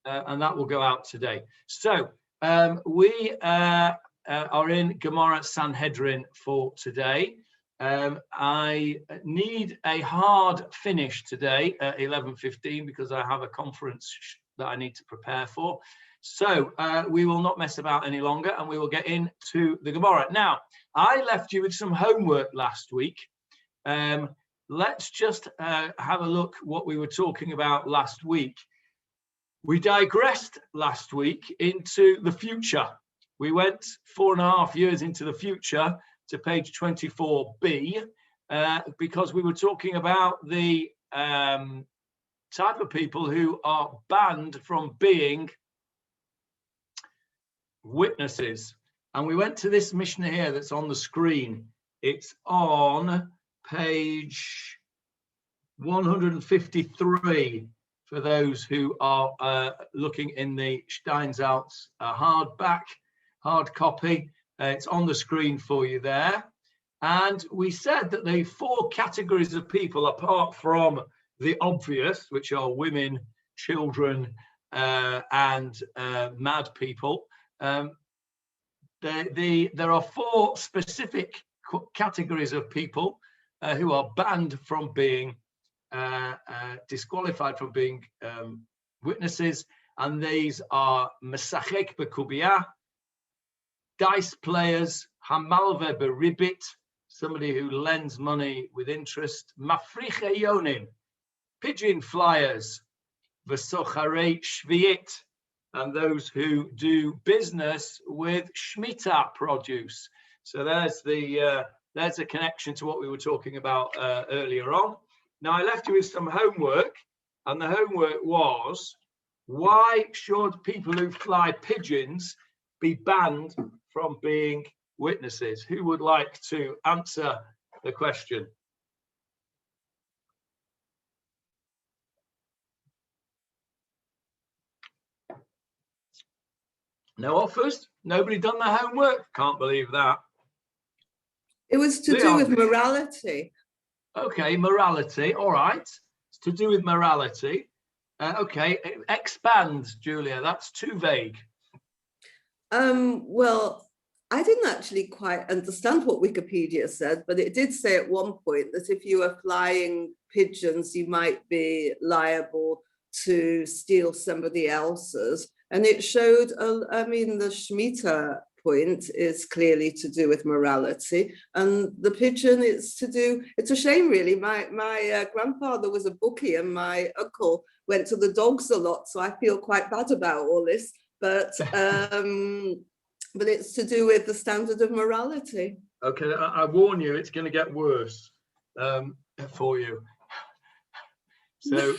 and that will go out today. So we are in Gemarah Sanhedrin for today. I need a hard finish today at 11:15 because I have a conference that I need to prepare for. So we will not mess about any longer, and we will get into the Gemarah. Now, I left you with some homework last week. Let's just have a look what we were talking about last week. We digressed last week into the future. We went 4.5 years into the future to page 24b because we were talking about the type of people who are banned from being witnesses. And we went to this Mishnah here that's on the screen. It's on page 153 for those who are looking in the Steinsaltz hard copy. It's on the screen for you there. And we said that the 4 categories of people, apart from the obvious, which are women, children, and mad people, there are 4 specific categories of people who are banned from being disqualified from being witnesses, and these are mesachek bekubiyah, dice players, hamalve beribit, somebody who lends money with interest, mafriche yonim, pigeon flyers, v'socharei shviit, and those who do business with Shemitah produce. So there's a connection to what we were talking about earlier on. Now, I left you with some homework, and the homework was, why should people who fly pigeons be banned from being witnesses? Who would like to answer the question? No offers? Nobody done their homework? Can't believe that. It was to do with morality. Okay, morality. All right. It's to do with morality. Okay, expand, Julia. That's too vague. Well, I didn't actually quite understand what Wikipedia said, but it did say at one point that if you are flying pigeons, you might be liable to steal somebody else's. And it showed, I mean, the Shemitah point is clearly to do with morality, and the pigeon is to do, it's a shame really. My grandfather was a bookie, and my uncle went to the dogs a lot, so I feel quite bad about all this, but it's to do with the standard of morality. Okay, I warn you, it's going to get worse for you. So,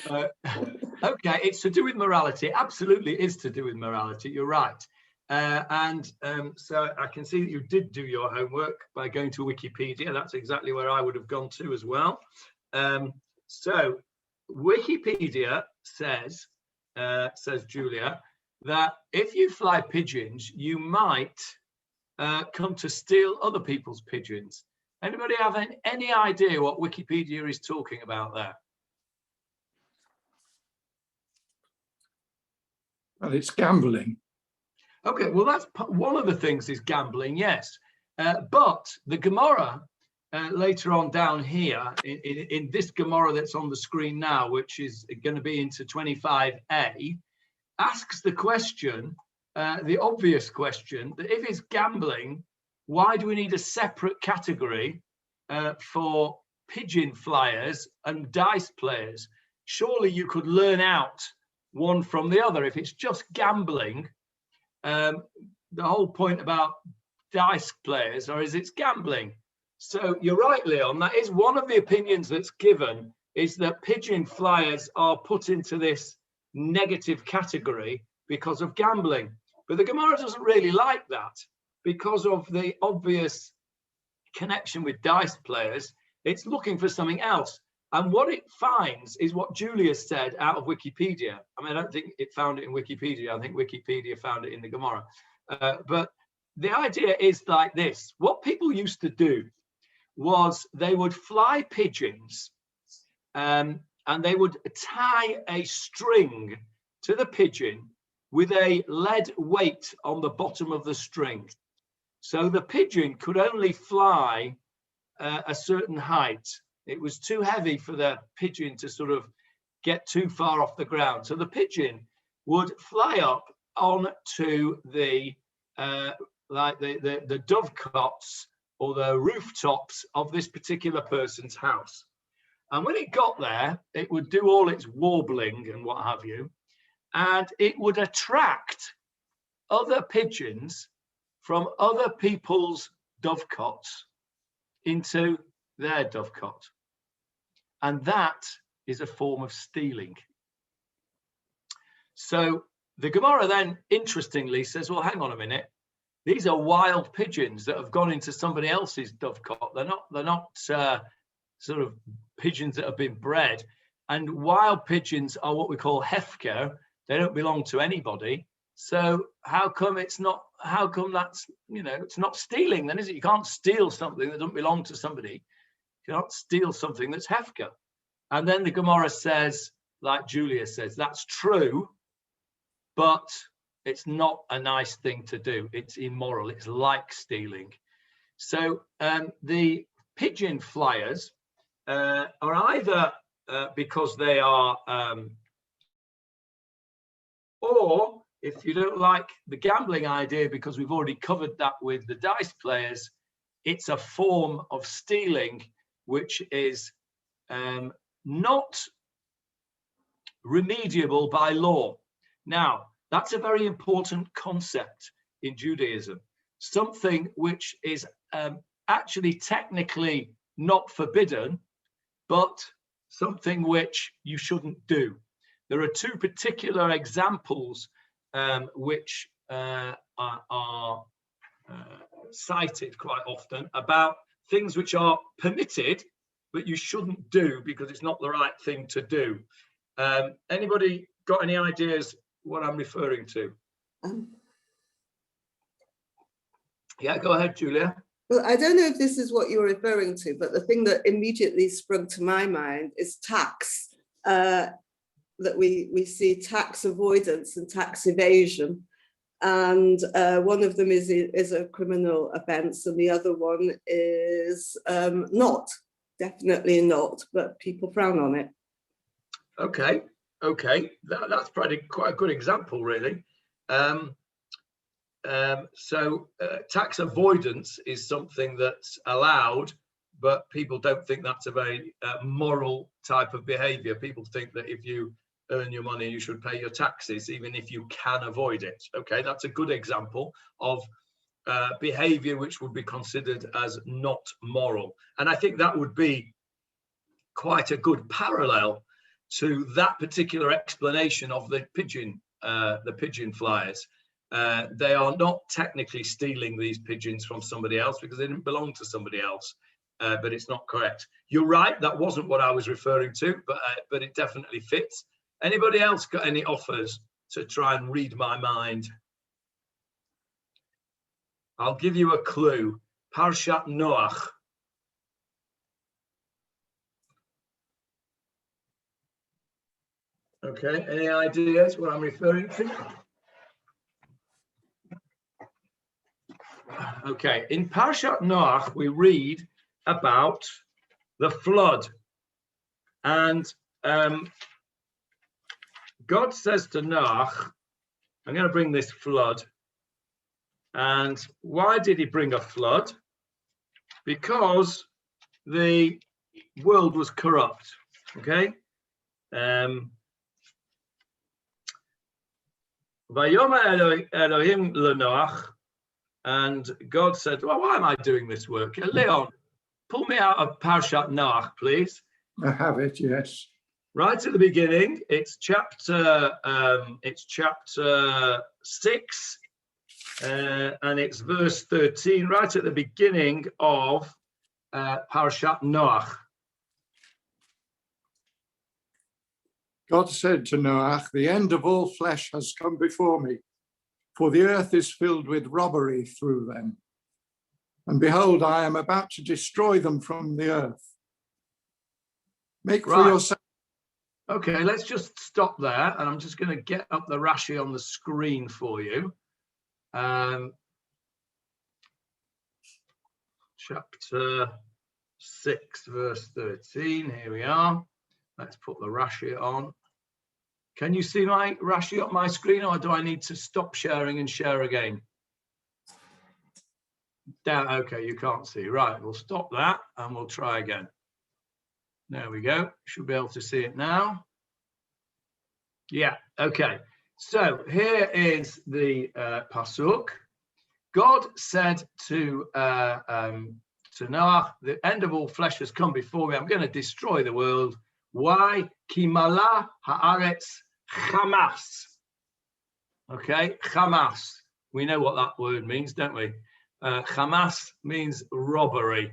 okay, it's to do with morality. Absolutely is to do with morality. You're right. So I can see that you did do your homework by going to Wikipedia. That's exactly where I would have gone to as well. So Wikipedia says Julia, that if you fly pigeons, you might come to steal other people's pigeons. Anybody have any idea what Wikipedia is talking about there? Well, it's gambling. Okay, well, that's one of the things is gambling, yes. But the Gemarah later on down here, in this Gemarah that's on the screen now, which is going to be into 25a, asks the question, the obvious question, that if it's gambling, why do we need a separate category for pigeon flyers and dice players? Surely you could learn out one from the other. If it's just gambling, the whole point about dice players, or is it's gambling? So you're right, Leon, that is one of the opinions that's given, is that pigeon flyers are put into this negative category because of gambling. But the Gemarah doesn't really like that because of the obvious connection with dice players. It's looking for something else. And what it finds is what Julia said out of Wikipedia. I mean, I don't think it found it in Wikipedia. I think Wikipedia found it in the Gemarah. But the idea is like this. What people used to do was they would fly pigeons and and they would tie a string to the pigeon with a lead weight on the bottom of the string. So the pigeon could only fly a certain height. It was too heavy for the pigeon to sort of get too far off the ground. So the pigeon would fly up onto the the dovecots or the rooftops of this particular person's house. And when it got there, it would do all its warbling and what have you, and it would attract other pigeons from other people's dovecots into their dovecot. And that is a form of stealing. So the Gemarah then interestingly says, well, hang on a minute. These are wild pigeons that have gone into somebody else's dovecot. They're not sort of pigeons that have been bred. And wild pigeons are what we call hefker. They don't belong to anybody. So how come that's, it's not stealing then, is it? You can't steal something that doesn't belong to somebody. You can't steal something that's hefker. And then the Gemarah says, like Julia says, that's true, but it's not a nice thing to do. It's immoral. It's like stealing. So the pigeon flyers are either because they are, or if you don't like the gambling idea, because we've already covered that with the dice players, it's a form of stealing which is not remediable by law. Now, that's a very important concept in Judaism. Something which is actually technically not forbidden, but something which you shouldn't do. There are two particular examples which are cited quite often about things which are permitted, but you shouldn't do because it's not the right thing to do. Anybody got any ideas what I'm referring to? Yeah, go ahead, Julia. Well, I don't know if this is what you're referring to, but the thing that immediately sprung to my mind is tax. That we see tax avoidance and tax evasion, and one of them is a criminal offence, and the other one is definitely not, but people frown on it. Okay, that's probably quite a good example, really. So tax avoidance is something that's allowed, but people don't think that's a very moral type of behavior. People think that if you earn your money, you should pay your taxes, even if you can avoid it. Okay, that's a good example of behavior which would be considered as not moral. And I think that would be quite a good parallel to that particular explanation of the pigeon flyers. They are not technically stealing these pigeons from somebody else because they didn't belong to somebody else, but it's not correct. You're right, that wasn't what I was referring to, but it definitely fits. Anybody else got any offers to try and read my mind? I'll give you a clue. Parshat Noach. Okay, any ideas what I'm referring to? Okay, in Parshat Noach, we read about the flood. And God says to Noach, I'm going to bring this flood. And why did he bring a flood? Because the world was corrupt. Okay? Vayomer Elohim leNoach, and God said, well, why am I doing this work? Leon, pull me out of Parshat Noach, please. I have it, yes. Right at the beginning, it's chapter 6, and it's verse 13, right at the beginning of Parshat Noach. God said to Noach, the end of all flesh has come before me, for the earth is filled with robbery through them. And behold, I am about to destroy them from the earth. Make for yourself Okay, let's just stop there, and I'm just going to get up the Rashi on the screen for you. Chapter 6, verse 13. Here we are. Let's put the Rashi on. Can you see my Rashi on my screen, or do I need to stop sharing and share again? Down. Okay, you can't see. Right, we'll stop that and we'll try again. There we go. Should be able to see it now. Yeah, okay. So here is the pasuk. God said to Noah, the end of all flesh has come before me. I'm going to destroy the world. Why? Ki mala haaretz chamas. Okay, chamas. We know what that word means, don't we? Chamas means robbery,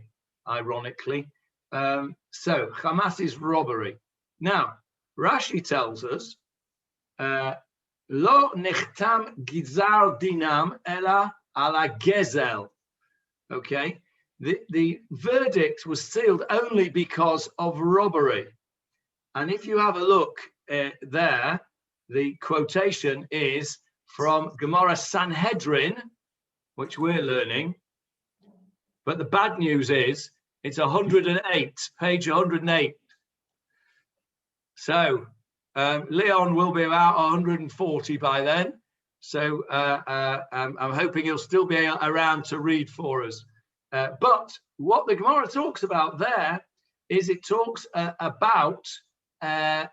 ironically. So chamas is robbery. Now, Rashi tells us, lo nechtam gizar dinam ela ala gezel. Okay, the verdict was sealed only because of robbery. And if you have a look there, the quotation is from Gemarah Sanhedrin, which we're learning. But the bad news is it's 108, page 108. So Leon will be about 140 by then. So I'm hoping he'll still be around to read for us. But what the Gemara talks about there is it talks about an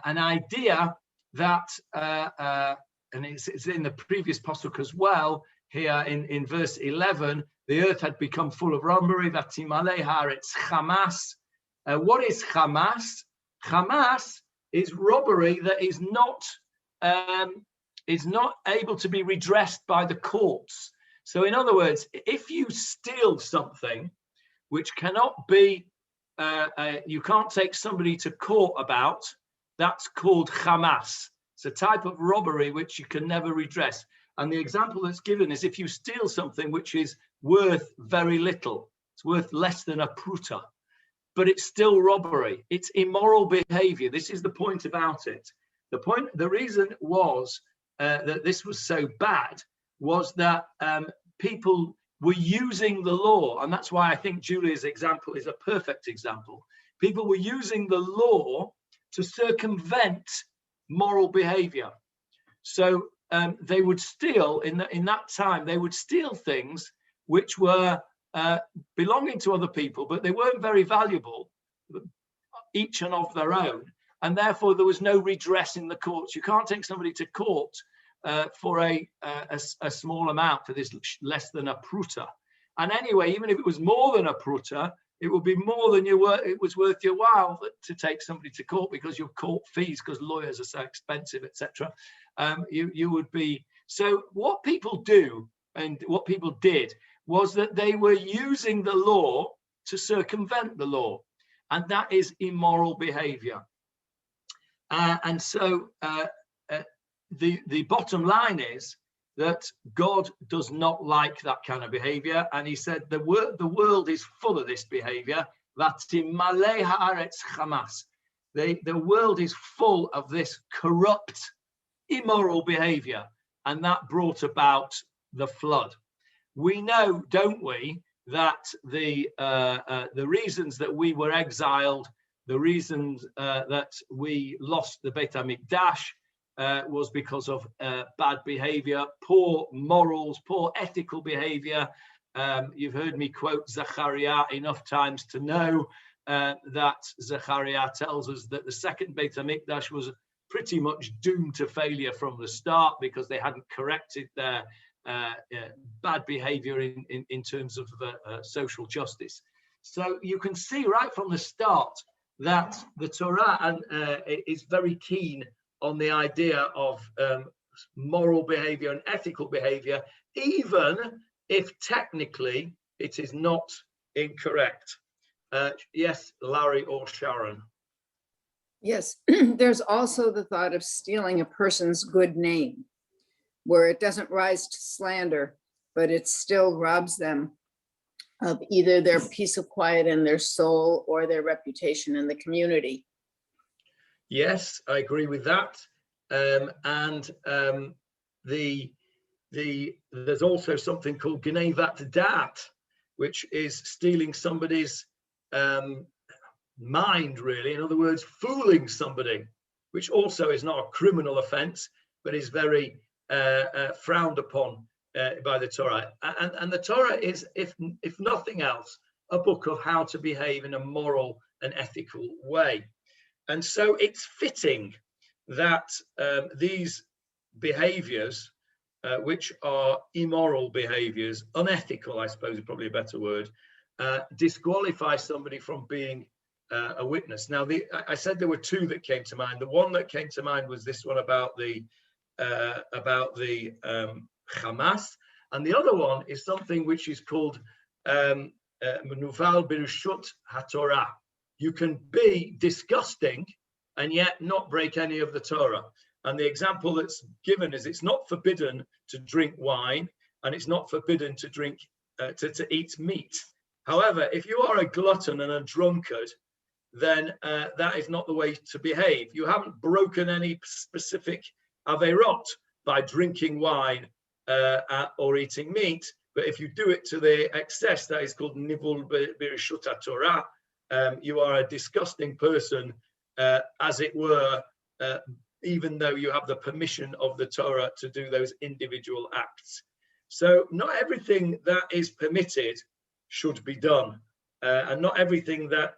idea that, and it's in the previous pasuk as well, here in verse 11, the earth had become full of robbery. Vatimale haaretz chamas. What is chamas? Chamas is robbery that is not able to be redressed by the courts. So in other words, if you steal something which cannot be, you can't take somebody to court about, that's called chamas. It's a type of robbery which you can never redress. And the example that's given is if you steal something which is worth very little, it's worth less than a pruta, but it's still robbery. It's immoral behavior. This is the point about it. The reason was that this was so bad was that people were using the law. And that's why I think Julia's example is a perfect example. People were using the law to circumvent moral behavior. So they would steal, in that time, they would steal things which were belonging to other people, but they weren't very valuable, each and of their own. And therefore, there was no redress in the courts. You can't take somebody to court for a small amount, for this less than a pruta. And anyway, even if it was more than a pruta, it would be more than it was worth your while to take somebody to court, because your court fees, because lawyers are so expensive, etc. You would be. So what people do, and what people did, was that they were using the law to circumvent the law, and that is immoral behavior. And so the bottom line is that God does not like that kind of behavior, and he said the world is full of this behavior. The world is full of this corrupt, immoral behavior, and that brought about the flood. We know, don't we, that the reasons that we were exiled, the reasons that we lost the Beit HaMikdash, was because of bad behavior, poor morals, poor ethical behavior. You've heard me quote Zechariah enough times to know that Zechariah tells us that the second Beit HaMikdash was pretty much doomed to failure from the start, because they hadn't corrected their bad behavior in terms of social justice. So you can see right from the start that the Torah is very keen on the idea of moral behavior and ethical behavior, even if technically it is not incorrect. Yes, Larry or Sharon. Yes, there's also the thought of stealing a person's good name, where it doesn't rise to slander, but it still robs them of either their peace of quiet in their soul or their reputation in the community. Yes, I agree with that. There's also something called Genevat Dat, which is stealing somebody's mind, really. In other words, fooling somebody, which also is not a criminal offense, but is very frowned upon by the Torah. And the Torah is, if nothing else, a book of how to behave in a moral and ethical way. And so it's fitting that these behaviors, which are immoral behaviors, unethical, I suppose is probably a better word, disqualify somebody from being a witness. Now, I said there were two that came to mind. The one that came to mind was this one about the Hamas, and the other one is something which is called Menuval Birshut HaTorah. You can be disgusting and yet not break any of the Torah. And the example that's given is it's not forbidden to drink wine, and it's not forbidden to drink to eat meat. However, if you are a glutton and a drunkard, then that is not the way to behave. You haven't broken any specific averot by drinking wine or eating meat, but if you do it to the excess, that is called nivul b'rishut Torah. You are a disgusting person, as it were, even though you have the permission of the Torah to do those individual acts. So not everything that is permitted should be done, and not everything that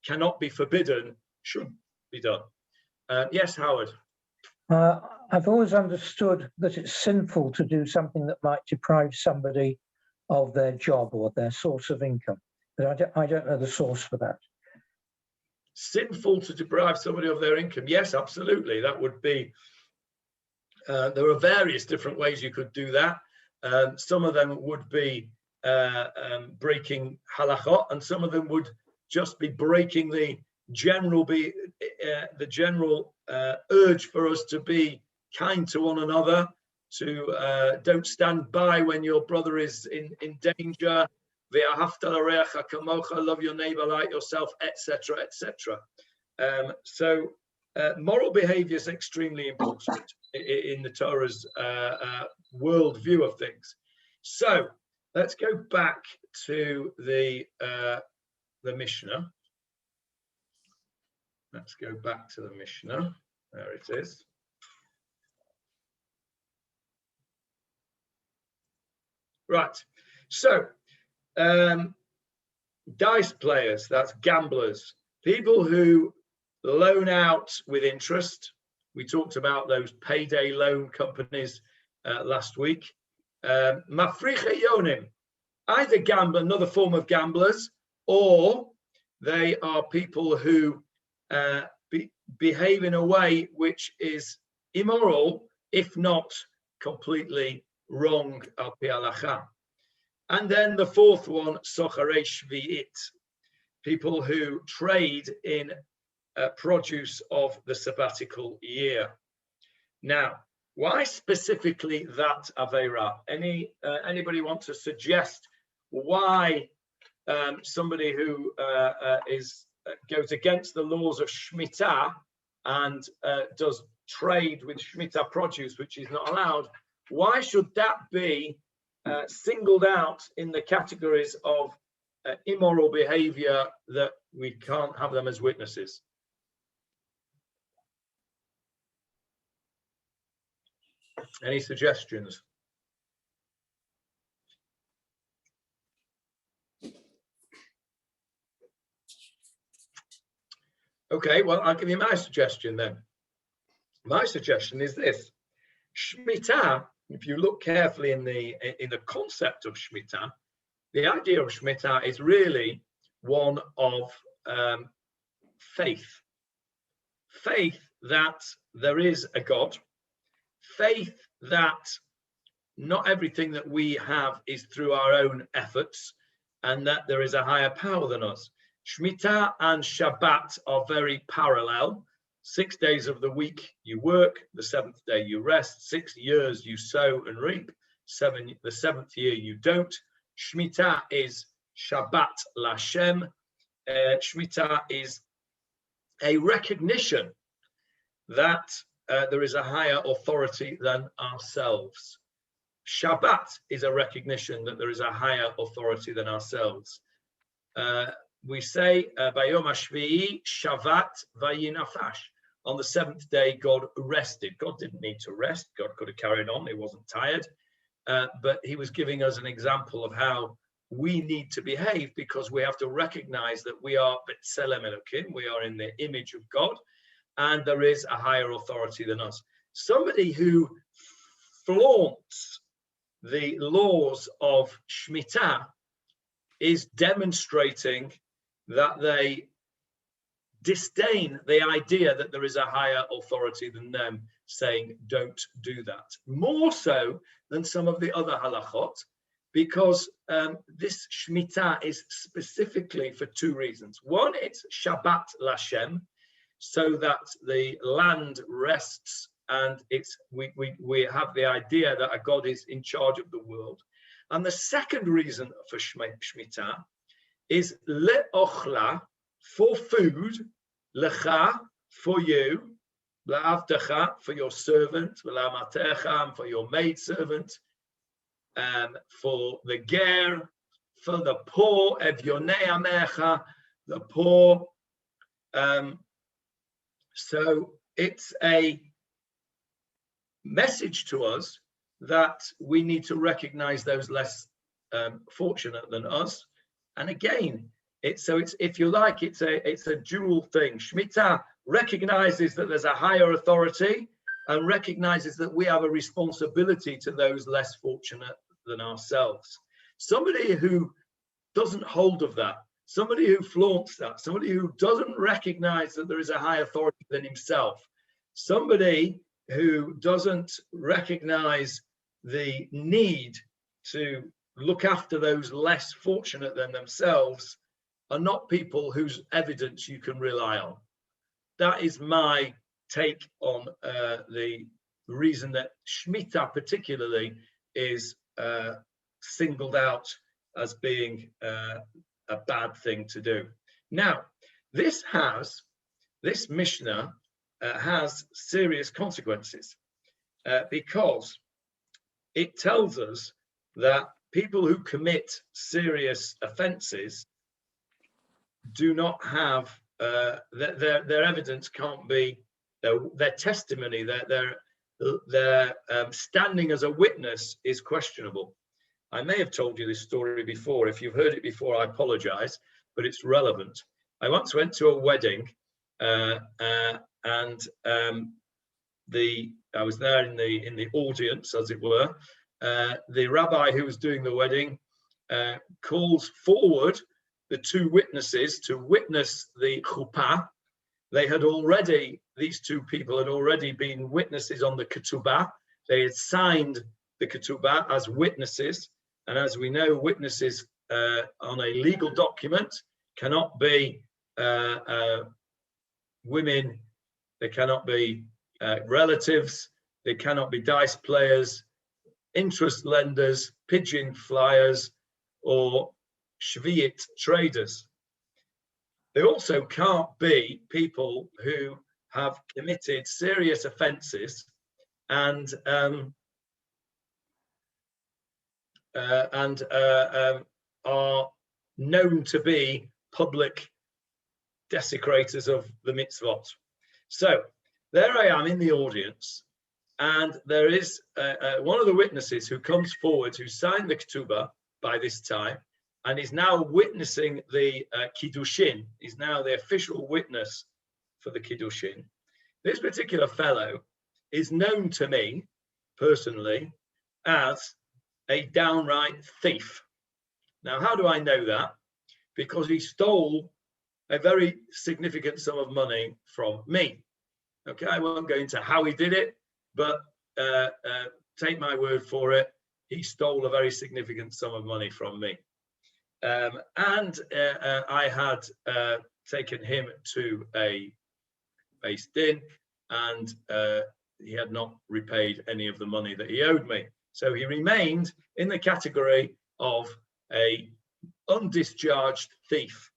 cannot be forbidden should be done. Yes, Howard. I've always understood that it's sinful to do something that might deprive somebody of their job or their source of income, but I don't know the source for that. Sinful to deprive somebody of their income? Yes, absolutely. That would be. There are various different ways you could do that. Some of them would be breaking Halacha, and some of them would just be breaking the general urge for us to be kind to one another, to don't stand by when your brother is in danger, love your neighbor like yourself, etc., etc. So moral behavior is extremely important in the Torah's world view of things. So let's go back to the Mishnah. Let's go back to the Mishnah. There it is. Right. So, dice players, that's gamblers, people who loan out with interest. We talked about those payday loan companies last week. Mafricha yonim, either gamble, another form of gamblers, or they are people who behave in a way which is immoral, if not completely wrong al pi halacha. And then the fourth one, socharei shvi'it, people who trade in produce of the sabbatical year. Now, why specifically that Aveira? Anybody want to suggest why somebody who goes against the laws of Shemitah and does trade with Shemitah produce, which is not allowed, why should that be singled out in the categories of immoral behavior that we can't have them as witnesses? Any suggestions? Okay, well, I'll give you my suggestion then. My suggestion is this. Shemitah, if you look carefully in the concept of Shemitah, the idea of Shemitah is really one of faith. Faith that there is a God. Faith that not everything that we have is through our own efforts, and that there is a higher power than us. Shemitah and Shabbat are very parallel. 6 days of the week you work, the seventh day you rest. 6 years you sow and reap. The seventh year you don't. Shemitah is Shabbat Lashem. Shemitah is a recognition that there is a higher authority than ourselves. Shabbat is a recognition that there is a higher authority than ourselves. We say, Bayom HaShvi'i Shavat Vayinafash. On the seventh day, God rested. God didn't need to rest. God could have carried on. He wasn't tired. But he was giving us an example of how we need to behave, because we have to recognize that we are B'Tselem Elokim. We are in the image of God, and there is a higher authority than us. Somebody who flaunts the laws of Shemitah is demonstrating that they disdain the idea that there is a higher authority than them, saying don't do that, more so than some of the other halachot, because this Shemitah is specifically for two reasons. One, it's Shabbat Lashem, so that the land rests, and we have the idea that a God is in charge of the world. And the second reason for Shemitah is le'ochla, for food, lecha, for you, le'avdecha, for your servant, le'amatecha, for your maidservant, for the ger, for the poor, evyonei amecha, the poor. So it's a message to us that we need to recognize those less fortunate than us. And again, it's if you like, it's a dual thing. Shemitah recognizes that there's a higher authority and recognizes that we have a responsibility to those less fortunate than ourselves. Somebody who doesn't hold of that, somebody who flaunts that, somebody who doesn't recognize that there is a higher authority than himself, somebody who doesn't recognize the need to look after those less fortunate than themselves, are not people whose evidence you can rely on. That is my take on the reason that Shemitah particularly is singled out as being a bad thing to do. Now, this Mishnah has serious consequences because it tells us that people who commit serious offences do not have their evidence can't be their testimony, their standing as a witness is questionable. I may have told you this story before. If you've heard it before, I apologize, but it's relevant. I once went to a wedding and I was there in the audience, as it were. The rabbi who was doing the wedding calls forward the two witnesses to witness the chuppah. These two people had already been witnesses on the ketubah. They had signed the ketubah as witnesses. And as we know, witnesses on a legal document cannot be women, they cannot be relatives, they cannot be dice players, interest lenders, pigeon flyers, or shvi'it traders. They also can't be people who have committed serious offences and are known to be public desecrators of the mitzvot. So there I am in the audience, and there is one of the witnesses who comes forward, who signed the ketubah by this time, and is now witnessing the kiddushin. He's now the official witness for the kiddushin. This particular fellow is known to me personally as a downright thief. Now, how do I know that? Because he stole a very significant sum of money from me. Okay, I won't go into how he did it, but take my word for it, he stole a very significant sum of money from me. I had taken him to a beis din, and he had not repaid any of the money that he owed me. So he remained in the category of a undischarged thief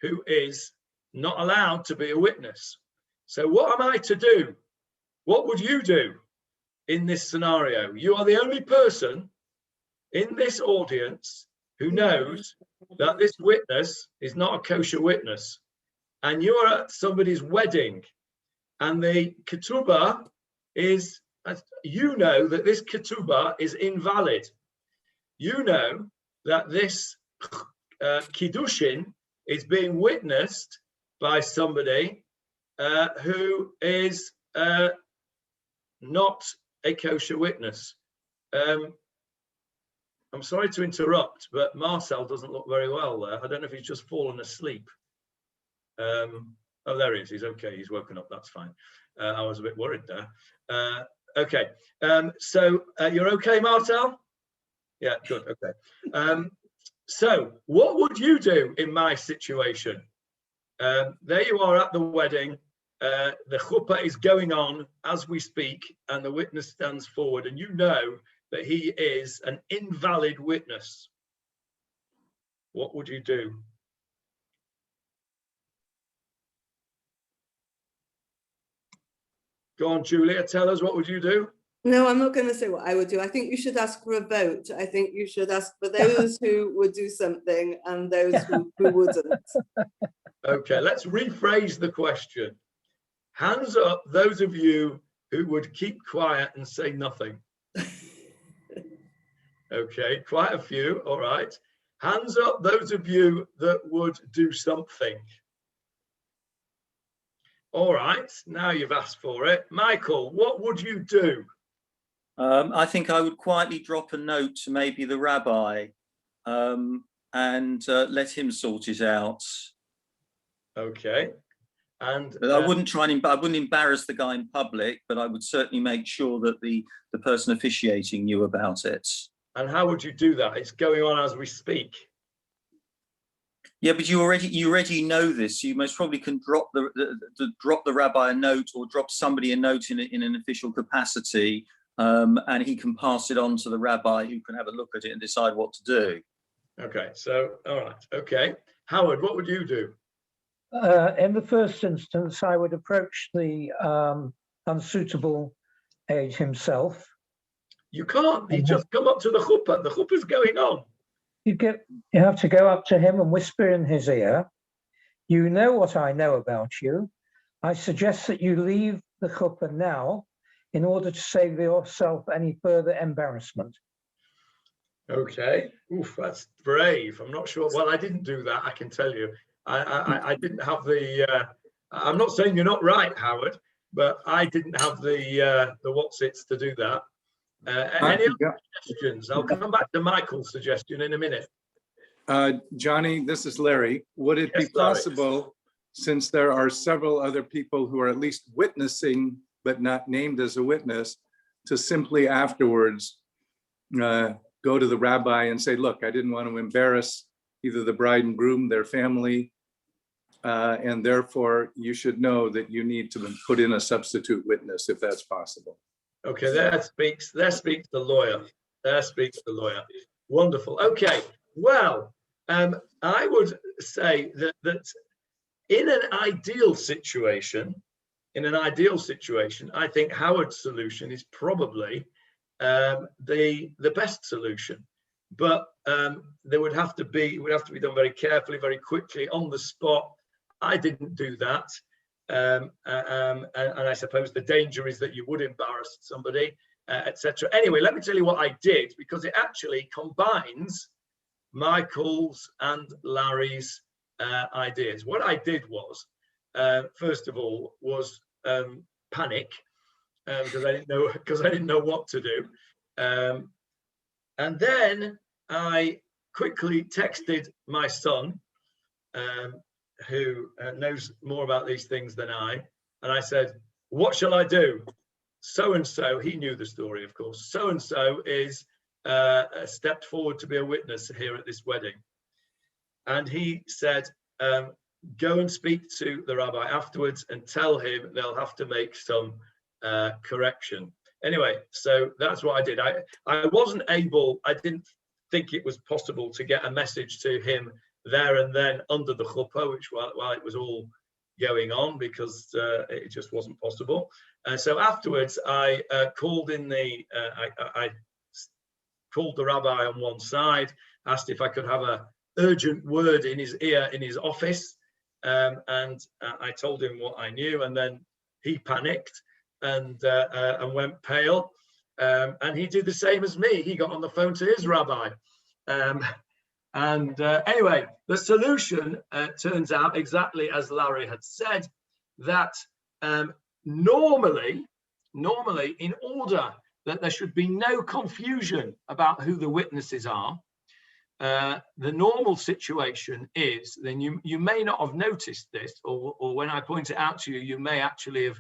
who is not allowed to be a witness. So what am I to do? What would you do in this scenario? You are the only person in this audience who knows that this witness is not a kosher witness. And you are at somebody's wedding, and the ketubah is, you know that this ketubah is invalid. You know that this kiddushin is being witnessed by somebody who is not a kosher witness. I'm sorry to interrupt, but Marcel doesn't look very well there. I don't know if he's just fallen asleep. Oh, there he is. He's okay. He's woken up. That's fine. I was a bit worried there. Okay. So you're okay, Marcel? Yeah, good. Okay. So what would you do in my situation? There you are at the wedding. The chuppah is going on as we speak, and the witness stands forward, and you know that he is an invalid witness. What would you do? Go on, Julia, tell us, what would you do? No, I'm not going to say what I would do. I think you should ask for a vote. I think you should ask for those who would do something and those who wouldn't. Okay, let's rephrase the question. Hands up those of you who would keep quiet and say nothing. Okay, quite a few, all right. Hands up those of you that would do something. All right, now you've asked for it. Michael, what would you do? I think I would quietly drop a note to maybe the rabbi and let him sort it out. Okay. And I wouldn't try and I wouldn't embarrass the guy in public, but I would certainly make sure that the person officiating knew about it. And how would you do that? It's going on as we speak. Yeah, but you already know this. You most probably can drop the rabbi a note, or drop somebody a note in an official capacity, and he can pass it on to the rabbi, who can have a look at it and decide what to do. Okay, so all right, okay. Howard, what would you do? In the first instance, I would approach the unsuitable aide himself. You can't. You just come up to the chuppah. The chuppah's going on. You have to go up to him and whisper in his ear, "You know what I know about you. I suggest that you leave the chuppah now in order to save yourself any further embarrassment." Okay. Oof, that's brave. I'm not sure. Well, I didn't do that, I can tell you. I didn't have the. I'm not saying you're not right, Howard, but I didn't have the what's-its to do that. Any other suggestions? I'll come back to Michael's suggestion in a minute. Johnny, this is Larry. Would it be possible, since there are several other people who are at least witnessing but not named as a witness, to simply afterwards go to the rabbi and say, "Look, I didn't want to embarrass either the bride and groom, their family, and therefore you should know that you need to put in a substitute witness if that's possible." Okay, there speaks the lawyer. There speaks the lawyer. Wonderful. Okay, well, I would say that in an ideal situation, I think Howard's solution is probably the best solution. But it would have to be done very carefully, very quickly, on the spot. I didn't do that. And I suppose the danger is that you would embarrass somebody, etc. Anyway, let me tell you what I did, because it actually combines Michael's and Larry's ideas. What I did was, first of all, was panic, because I didn't know what to do, and then I quickly texted my son, who knows more about these things than I, and I said, "What shall I do? So and so," he knew the story, of course, "so and so is stepped forward to be a witness here at this wedding." And he said, "Go and speak to the rabbi afterwards and tell him they'll have to make some correction." Anyway, so that's what I did. I wasn't able, I didn't think it was possible to get a message to him there and then under the chuppah, while it was all going on because it just wasn't possible. So afterwards, I called in I called the rabbi on one side, asked if I could have a urgent word in his ear in his office, and I told him what I knew, and then he panicked and went pale, and he did the same as me. He got on the phone to his rabbi. Anyway, the solution turns out exactly as Larry had said, that normally, in order that there should be no confusion about who the witnesses are, the normal situation is, then you may not have noticed this, or when I point it out to you, you may actually have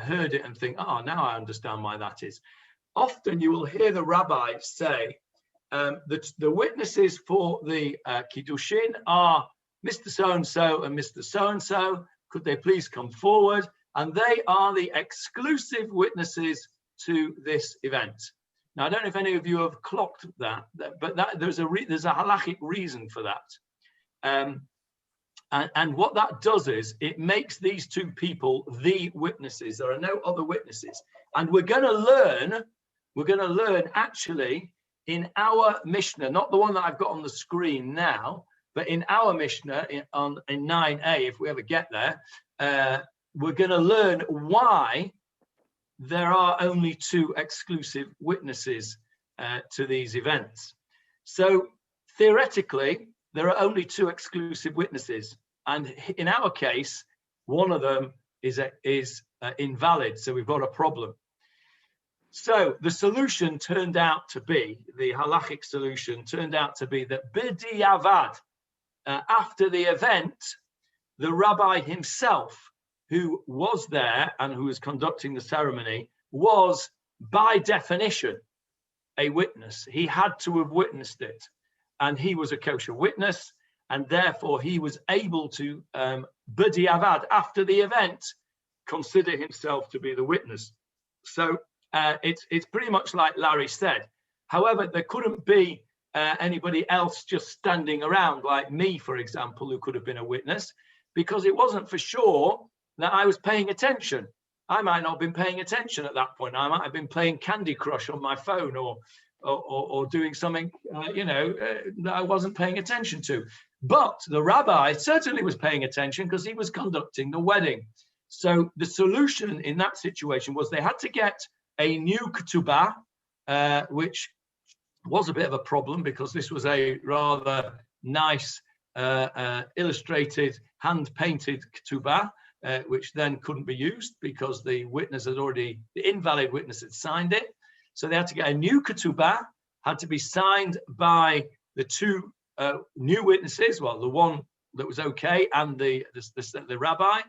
heard it and think, oh, now I understand why that is. Often you will hear the rabbi say, that the witnesses for the Kiddushin are Mr. So-and-so and Mr. So-and-so. Could they please come forward? And they are the exclusive witnesses to this event. Now, I don't know if any of you have clocked that, but there's a halachic reason for that. And what that does is it makes these two people the witnesses. There are no other witnesses. And we're going to learn actually in our Mishnah, not the one that I've got on the screen now, but in our Mishnah in 9a, if we ever get there, we're going to learn why there are only two exclusive witnesses to these events. So theoretically, there are only two exclusive witnesses. And in our case, one of them is invalid. So we've got a problem. So the solution turned out to be, the halachic solution turned out to be that b'diavad, after the event, the rabbi himself, who was there and who was conducting the ceremony, was by definition a witness. He had to have witnessed it, and he was a kosher witness, and therefore he was able to, b'diavad, after the event, consider himself to be the witness. So it's pretty much like Larry said. However, there couldn't be anybody else just standing around like me, for example, who could have been a witness, because it wasn't for sure that I was paying attention. I might not have been paying attention at that point. I might have been playing Candy Crush on my phone or doing something, that I wasn't paying attention to. But the rabbi certainly was paying attention because he was conducting the wedding. So the solution in that situation was they had to get a new ketubah, which was a bit of a problem because this was a rather nice illustrated, hand-painted ketubah, which then couldn't be used because the invalid witness had signed it. So they had to get a new ketubah, had to be signed by the two new witnesses, well, the one that was okay and the rabbi.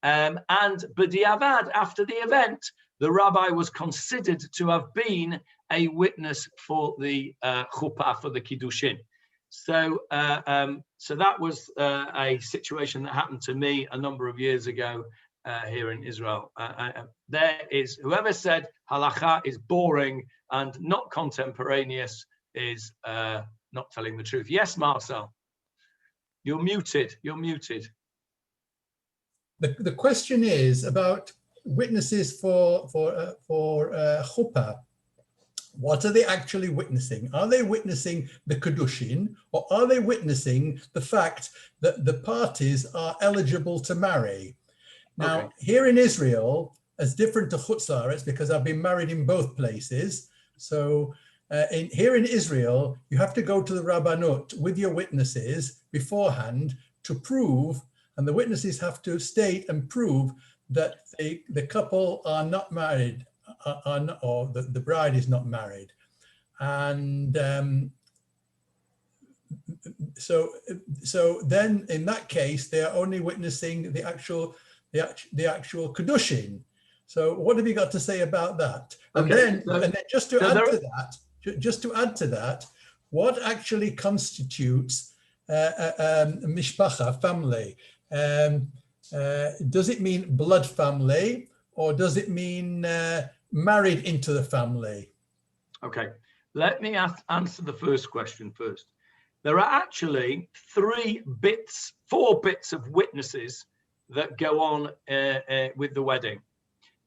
And b'diavad, after the event, the rabbi was considered to have been a witness for the chuppah, for the kiddushin. So that was a situation that happened to me a number of years ago here in Israel. There is, whoever said halacha is boring and not contemporaneous is not telling the truth. Yes, Marcel, you're muted. The question is about witnesses for chuppah. What are they actually witnessing? Are they witnessing the Kiddushin, or are they witnessing the fact that the parties are eligible to marry? Now, okay, here in Israel, as different to Chutz La'aretz, because I've been married in both places. So here in Israel, you have to go to the Rabbanut with your witnesses beforehand to prove, and the witnesses have to state and prove that the couple are not married, or the bride is not married. And so then in that case, they are only witnessing the actual Kiddushin. So what have you got to say about that? And then just to add to that, what actually constitutes a mishpacha, family? Does it mean blood family, or does it mean married into the family? Okay, let me answer the first question first. There are actually four bits of witnesses that go on with the wedding.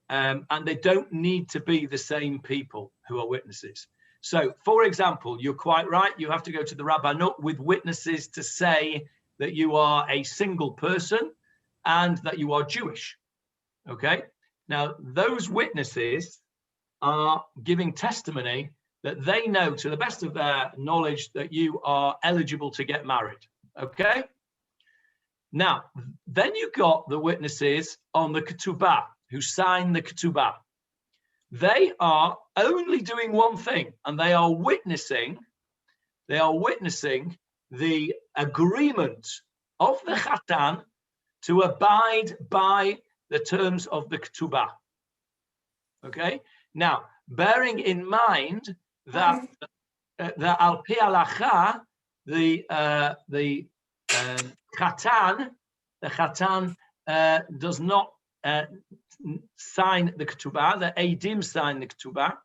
And they don't need to be the same people who are witnesses. So, for example, you're quite right. You have to go to the Rabbanut with witnesses to say that you are a single person and that you are Jewish. Okay. Now, those witnesses are giving testimony that they know to the best of their knowledge that you are eligible to get married. Okay. Now, then you got the witnesses on the ketubah who sign the ketubah. They are only doing one thing, and they are witnessing the agreement of the Chatan to abide by the terms of the ketubah. Okay. Now, bearing in mind that al pi halacha, the Chatan does not sign the ketubah. The Eidim sign the ketubah.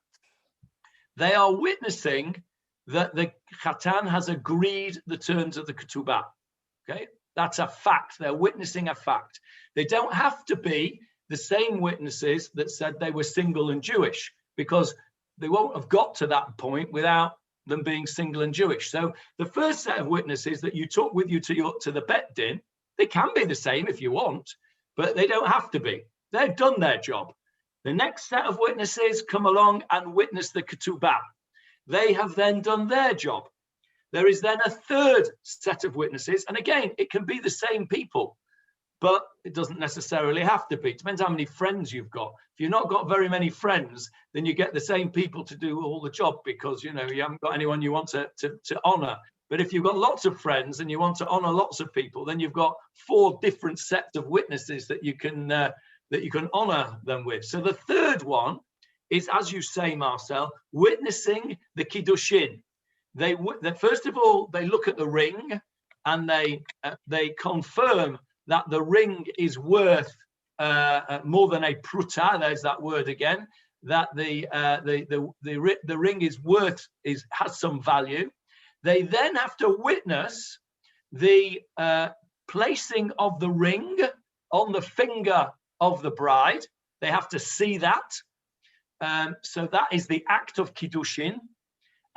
They are witnessing that the Chatan has agreed the terms of the ketubah. Okay, that's a fact. They're witnessing a fact. They don't have to be the same witnesses that said they were single and Jewish, because they won't have got to that point without them being single and Jewish. So the first set of witnesses that you took with you to the Bet Din, they can be the same if you want, but they don't have to be. They've done their job. The next set of witnesses come along and witness the ketubah. They have then done their job. There is then a third set of witnesses, and again, it can be the same people, but it doesn't necessarily have to be. It depends how many friends you've got. If you've not got very many friends, then you get the same people to do all the job, because you haven't got anyone you want to honor. But if you've got lots of friends and you want to honor lots of people, then you've got 4 different sets of witnesses that you can honor them with. So the third one is, as you say, Marcel, witnessing the kiddushin. They first of all, they look at the ring and they confirm that the ring is worth more than a pruta. There's that word again. That the ring is worth, has some value. They then have to witness the placing of the ring on the finger of the bride. They have to see that. So that is the act of kiddushin.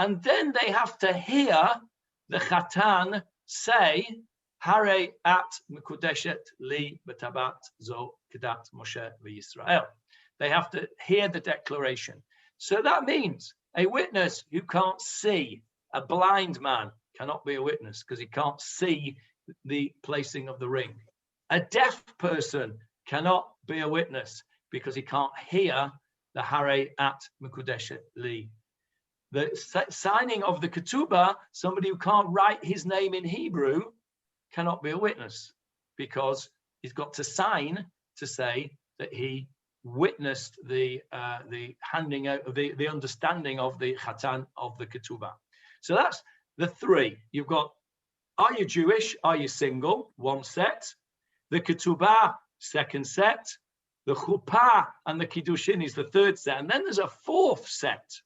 And then they have to hear the Chatan say, Hare at Mekudeshet li b'tabat zo kedat Moshe v'Yisrael. They have to hear the declaration. So that means a witness who can't see, a blind man cannot be a witness because he can't see the placing of the ring. A deaf person cannot be a witness because he can't hear the Hare at Mekudeshet li. The signing of the ketubah, somebody who can't write his name in Hebrew cannot be a witness because he's got to sign to say that he witnessed the handing out of the understanding of the Chatan of the ketubah. So that's the 3. You've got, are you Jewish? Are you single? 1 set. The ketubah, 2nd set. The chuppah and the kiddushin is the 3rd set. And then there's a 4th set.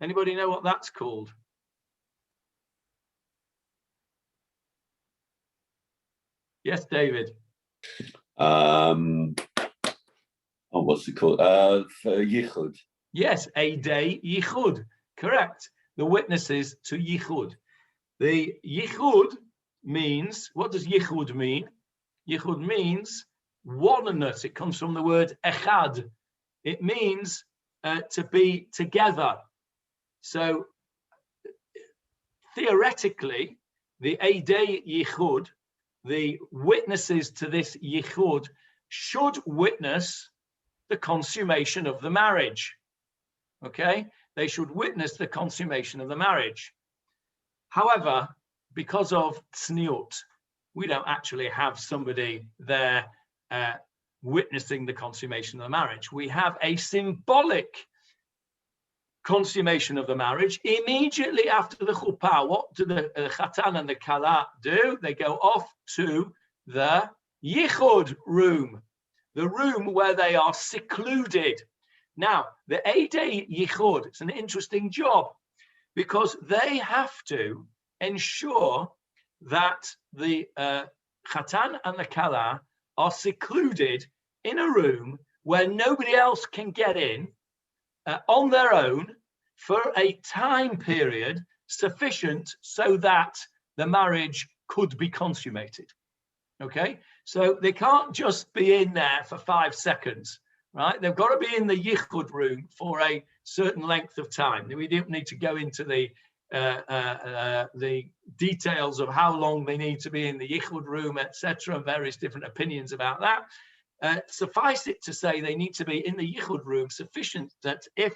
Anybody know what that's called? Yes, David. What's it called? Yichud. Yes, a day yichud. Correct. The witnesses to yichud. The yichud means, what does yichud mean? Yichud means oneness. It comes from the word echad. It means to be together. So theoretically, the Eidei Yichud, the witnesses to this Yichud, should witness the consummation of the marriage. Okay? They should witness the consummation of the marriage. However, because of tzniut, we don't actually have somebody there witnessing the consummation of the marriage. We have a symbolic consummation of the marriage immediately after the chuppah. What do the chatan and the kala do? They go off to the yichud room, the room where they are secluded. Now, the Eidei Yichud, it's an interesting job because they have to ensure that the chatan and the kala are secluded in a room where nobody else can get in on their own for a time period sufficient so that the marriage could be consummated. Okay, so they can't just be in there for 5 seconds, right? They've got to be in the yichud room for a certain length of time. We don't need to go into the details of how long they need to be in the yichud room, etc., and various different opinions about that. Suffice it to say, they need to be in the yichud room sufficient that if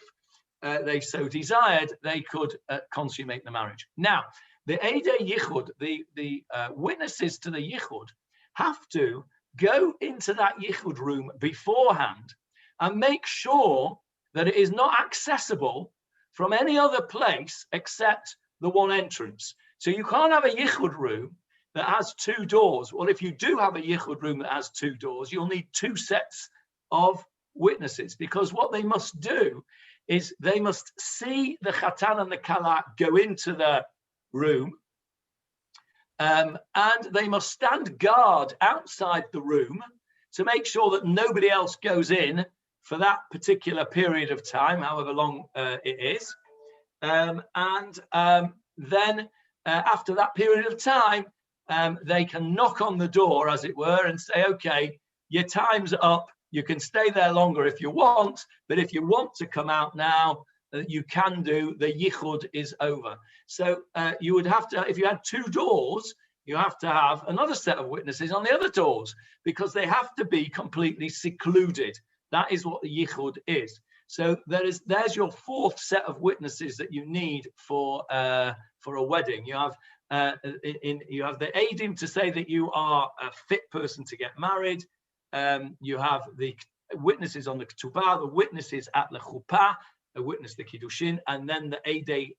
they so desired, they could consummate the marriage. Now, the Eidei Yichud, the witnesses to the Yichud, have to go into that Yichud room beforehand and make sure that it is not accessible from any other place except the one entrance. So you can't have a Yichud room that has 2 doors. Well, if you do have a Yichud room that has 2 doors, you'll need 2 sets of witnesses, because what they must do is they must see the Chatan and the Kala go into the room, and they must stand guard outside the room to make sure that nobody else goes in for that particular period of time, however long it is. Then after that period of time, they can knock on the door, as it were, and say, okay, your time's up. You can stay there longer if you want, but if you want to come out now, you can do. The yichud is over. So you would have to, if you had 2 doors, you have to have another set of witnesses on the other doors, because they have to be completely secluded. That is what the yichud is. So there's your 4th set of witnesses that you need for a wedding. You have you have the eidim to say that you are a fit person to get married. You have the witnesses on the ketubah, the witnesses at the chuppah, the witness the kiddushin, and then the eidei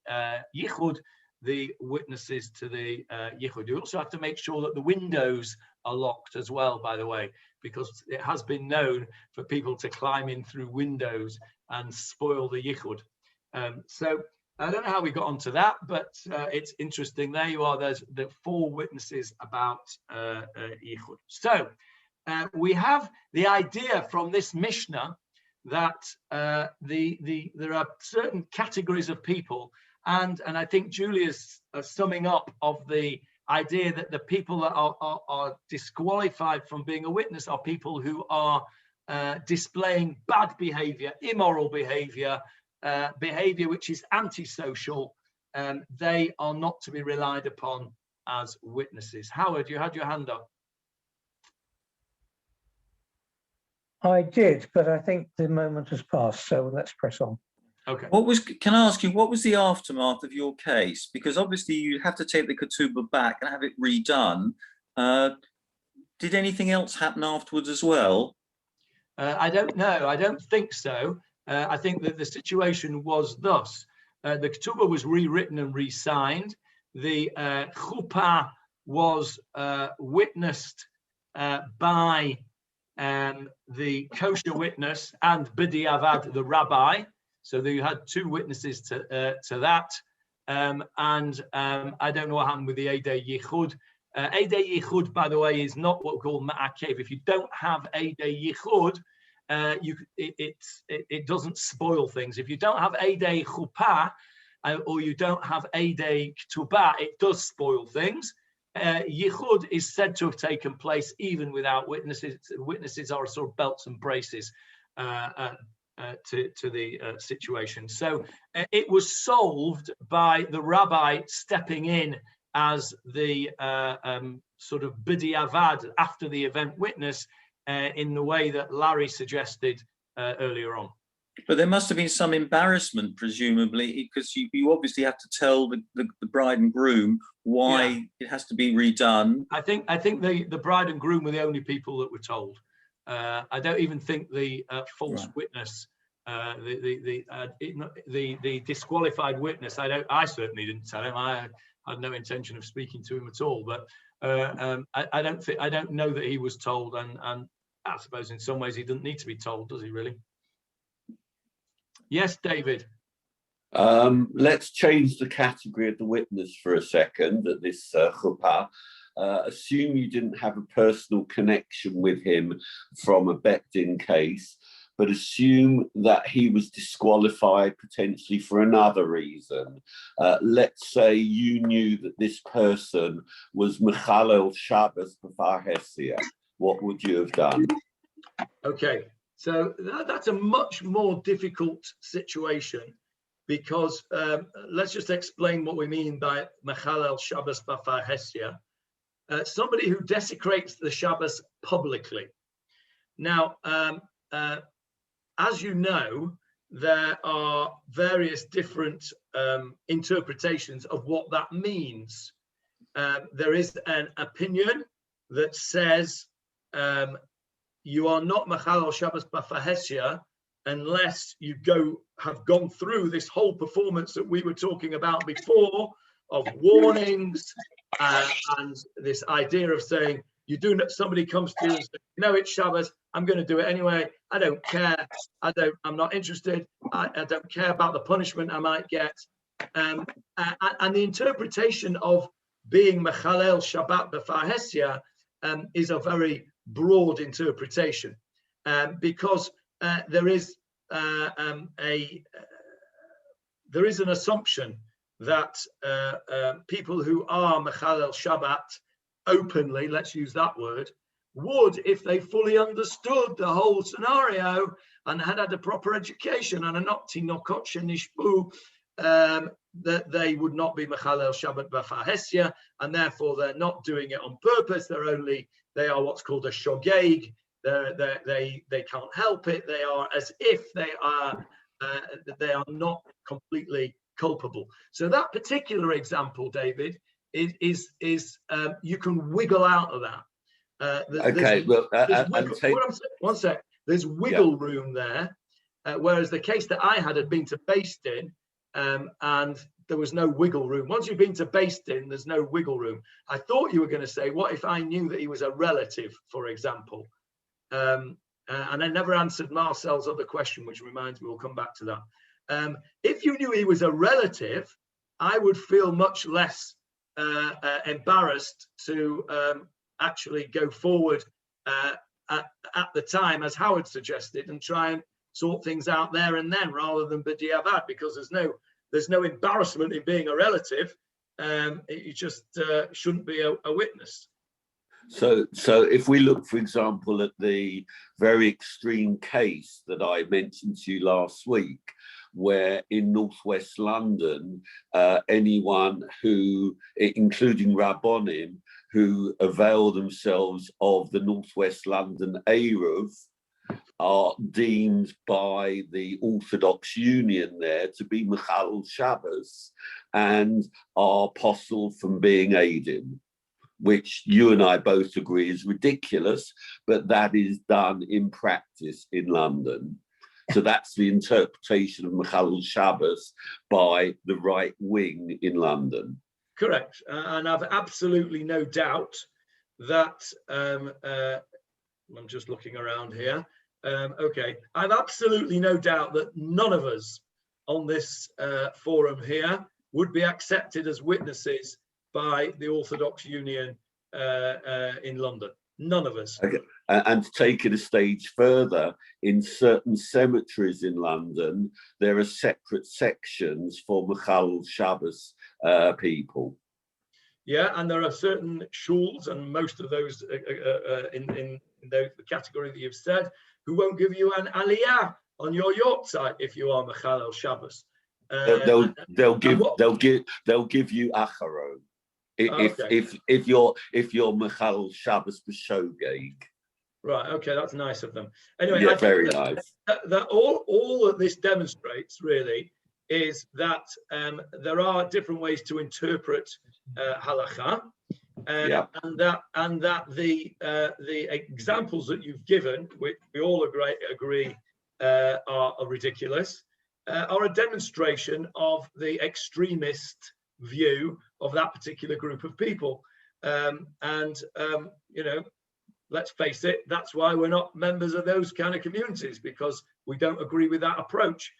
yichud, the witnesses to the yichud. You also have to make sure that the windows are locked as well, by the way, because it has been known for people to climb in through windows and spoil the yichud. So I don't know how we got onto that, but it's interesting. There you are. There's the 4 witnesses about yichud. So we have the idea from this Mishnah that there are certain categories of people, and I think Julia's summing up of the idea that the people that are disqualified from being a witness are people who are displaying bad behavior, immoral behavior, behavior which is antisocial. They are not to be relied upon as witnesses. Howard, you had your hand up. I did, but I think the moment has passed, so let's press on. Okay. Can I ask you, what was the aftermath of your case? Because obviously you have to take the ketubah back and have it redone. Did anything else happen afterwards as well? I don't know. I don't think so. I think that the situation was thus. The ketubah was rewritten and re-signed. The chuppah was witnessed by the kosher witness and b'diavad, the rabbi. So you had 2 witnesses to that. And I don't know what happened with the Eidei Yichud. Eidei Yichud, by the way, is not what we call ma'akev. If you don't have Eidei Yichud, it doesn't spoil things. If you don't have Eidei Chuppah, or you don't have Eidei Ketubah, it does spoil things. Yichud is said to have taken place even without witnesses. Witnesses are sort of belts and braces to the situation. So it was solved by the rabbi stepping in as the sort of b'diavad, after the event witness, in the way that Larry suggested earlier on. But there must have been some embarrassment, presumably, because you obviously have to tell the bride and groom why it has to be redone. I think the bride and groom were the only people that were told. I don't even think the false witness, the disqualified witness. I certainly didn't tell him. I had no intention of speaking to him at all. But I don't know that he was told, and I suppose in some ways he doesn't need to be told, does he really? Yes, David. Let's change the category of the witness for a second at this chuppah. assume you didn't have a personal connection with him from a bet-in case, but assume that he was disqualified potentially for another reason. Let's say you knew that this person was Mechalel Shabbos B'far Hesia. What would you have done? Okay, so that's a much more difficult situation, because let's just explain what we mean by Mechalel Shabbos B'far Hesia. Somebody who desecrates the Shabbos publicly. Now, as you know, there are various different interpretations of what that means. There is an opinion that says you are not Mechalel Shabbos B'far Hesia unless you have gone through this whole performance that we were talking about before, of warnings and this idea of saying, somebody comes to you and says, no, it's Shabbos, I'm going to do it anyway, I don't care, I'm not interested, I don't care about the punishment I might get. And the interpretation of being Mechalel Shabbat B'far Hesia is a very broad interpretation, because there is an assumption that people who are Mechalel Shabbat openly, let's use that word, would, if they fully understood the whole scenario and had a proper education and a nokti nokot shenishbu, that they would not be Mechalel Shabbat B'far Hesia, and therefore they're not doing it on purpose. They are what's called a shogeg. They can't help it. They are as if they are not completely culpable. So that particular example, David, is you can wiggle out of that. Okay, well, one sec. There's wiggle room there, whereas the case that I had been to Beis Din, and there was no wiggle room. Once you've been to Beis Din, there's no wiggle room. I thought you were going to say, what if I knew that he was a relative, for example? And I never answered Marcel's other question, which reminds me, we'll come back to that. If you knew he was a relative, I would feel much less embarrassed to actually go forward at the time, as Howard suggested, and try and sort things out there and then, rather than b'diavad, because there's no embarrassment in being a relative. You just shouldn't be a witness. So if we look, for example, at the very extreme case that I mentioned to you last week, where in northwest London, anyone who, including Rabbonim, who avail themselves of the northwest London Eruv, are deemed by the Orthodox Union there to be Mechalel Shabbos and are apostle from being Eidim, which you and I both agree is ridiculous, but that is done in practice in London. So that's the interpretation of Mechalel Shabbos by the right wing in London. Correct. And I've absolutely no doubt that, I'm just looking around here. Okay, I've absolutely no doubt that none of us on this forum here would be accepted as witnesses by the Orthodox Union in London. None of us. Okay. And to take it a stage further, in certain cemeteries in London, there are separate sections for Mechalel Shabbos people. Yeah, and there are certain shuls, and most of those in the category that you've said, who won't give you an aliyah on your yahrzeit if you are Mechalel Shabbos. They'll give you acharon if you're Mechalel Shabbos b'shogeg. Right. Okay, that's nice of them. Anyway, yeah, very nice. That all that this demonstrates really is that there are different ways to interpret halacha, and that the examples that you've given, which we all agree are ridiculous, are a demonstration of the extremist view of that particular group of people, you know, let's face it, that's why we're not members of those kind of communities, because we don't agree with that approach.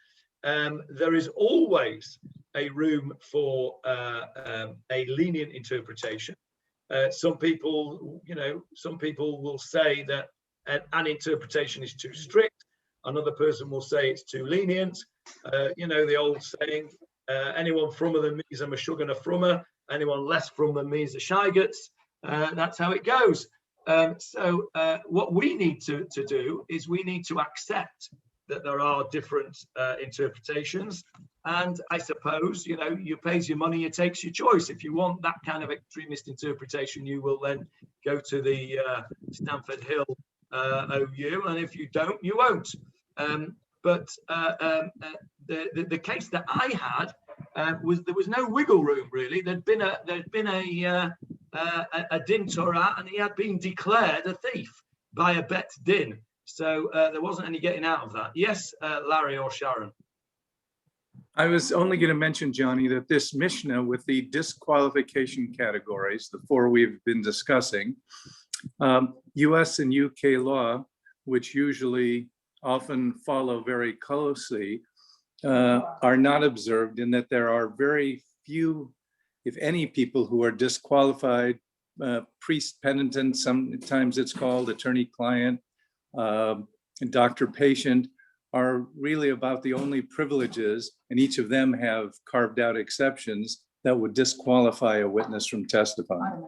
There is always a room for a lenient interpretation. Some people, some people will say that an interpretation is too strict. Another person will say it's too lenient. The old saying, anyone frummer than me is a mashuggan a frummer. Anyone less from than me is a shygats. That's how it goes. So what we need to do is we need to accept that there are different interpretations. And I suppose, you pays your money, you takes your choice. If you want that kind of extremist interpretation, you will then go to the Stamford Hill OU. And if you don't, you won't. But the case that I had was there was no wiggle room really. There'd been a din Torah, and he had been declared a thief by a bet din. So there wasn't any getting out of that. Yes, Larry or Sharon. I was only going to mention, Johnny, that this Mishnah with the disqualification categories, the 4 we've been discussing, US and UK law, which usually often follow very closely, are not observed, in that there are very few, if any, people who are disqualified, priest penitent, sometimes it's called attorney-client, doctor-patient, are really about the only privileges, and each of them have carved out exceptions that would disqualify a witness from testifying.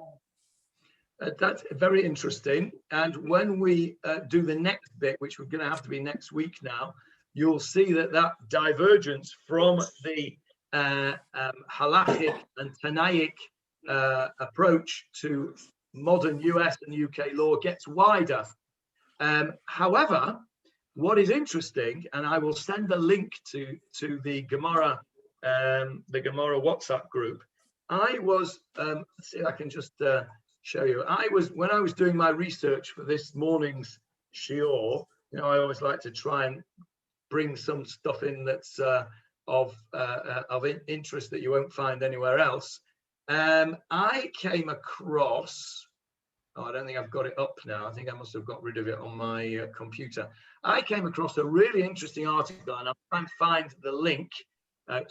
That's very interesting. And when we do the next bit, which we're going to have to be next week now, you'll see that divergence from the halachic and Tanaic approach to modern US and UK law gets wider. However, what is interesting, and I will send a link to the Gemarah WhatsApp group. I was let's see if I can just show you. When I was doing my research for this morning's shiur, I always like to try and bring some stuff in that's of interest that you won't find anywhere else. I came across, I don't think I've got it up now. I think I must have got rid of it on my computer. I came across a really interesting article, and I'll try and find the link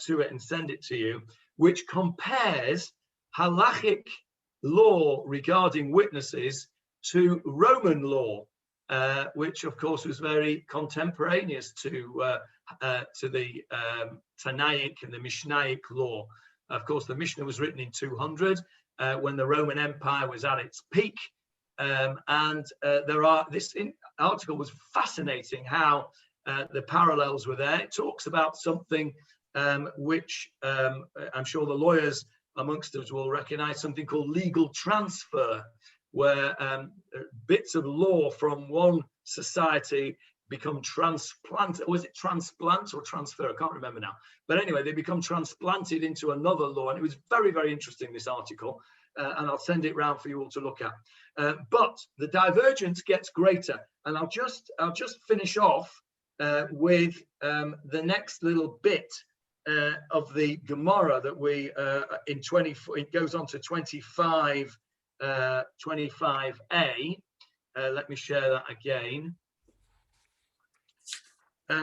to it and send it to you, which compares halachic law regarding witnesses to Roman law, which of course was very contemporaneous to the Tanaic and the Mishnaic law. Of course, the Mishnah was written in 200 when the Roman Empire was at its peak. This article was fascinating how the parallels were there. It talks about something which I'm sure the lawyers amongst us will recognize, something called legal transfer, where bits of law from one society become transplanted. Was it transplant or transfer? I can't remember now. But anyway, they become transplanted into another law. And it was very, very interesting, this article. And I'll send it round for you all to look at. But the divergence gets greater. And I'll just finish off with the next little bit of the Gemarah that we in 24. It goes on to 25, 25a. Let me share that again.